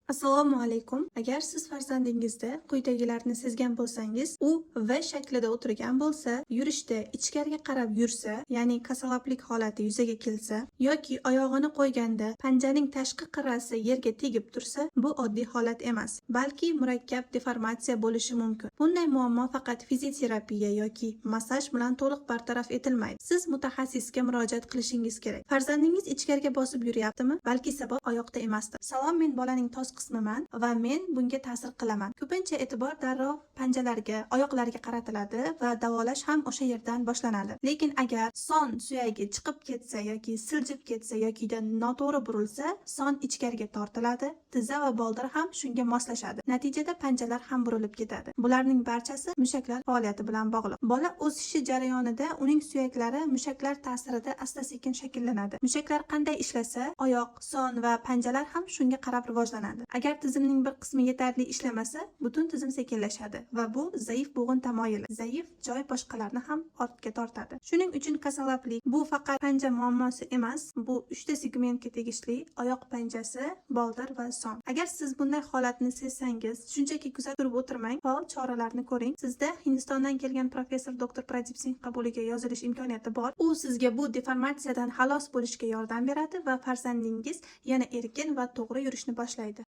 Assalomu alaykum. Agar siz farzandingizda quyidagilarni sezgan bo'lsangiz, u V shaklida o'tirgan bo'lsa, yurishda ichkariga qarab yursa, ya'ni kasaloblik holati yuzaga kelsa, yoki oyog'ini qo'yganda panjaning tashqi qirrasi yerga tegib tursa, bu oddiy holat emas, balki murakkab deformatsiya bo'lishi mumkin. Bunday muammo faqat fizioterapiya yoki massaj bilan to'liq bartaraf etilmaydi. Siz mutaxassisga murojaat qilishingiz kerak. Farzandingiz ichkariga bosib yuryaptimi? Balki sabab oyoqda emasdir. Salom, men bolaning tos qismiman va men bunga ta'sir qilaman. Ko'pincha e'tibor darrov panjalarga, oyoqlarga qaratiladi va davolash ham o'sha yerdan boshlanadi. Lekin agar son suyagi chiqib ketsa yoki siljib ketsa yoki noto'g'ri burilsa, son ichkariga tortiladi, tizza va boldir ham shunga moslashadi. Natijada panjalar ham burilib ketadi. Bularning barchasi mushaklar faoliyati bilan bog'liq. Bola o'sishi jarayonida uning suyaklari mushaklar ta'sirida asta-sekin shakllanadi. Mushaklar qanday ishlasa, oyoq, son va panjalar ham shunga qarab rivojlanadi. Agar tizimning bir qismi yetarli ishlamasa, butun tizim sekinlashadi va bu zaif bo'g'in tamoyili. Zaif joy boshqalarni ham ortga tortadi. Shuning uchun kasaloblik bu faqat panja muammosi emas, bu 3 ta segmentga tegishli oyoq panjasi, boldir va son. Agar siz bunday holatni sezsangiz, shunchaki kuzatib turib o'tirmang, faol choralarni ko'ring. Sizda Hindistondan kelgan professor Dr. Pradip Singh qabuliga yozilish imkoniyati bor. U sizga bu deformatsiyadan xalos bo'lishga yordam beradi va farzandingiz yana erkin va to'g'ri yurishni boshlaydi.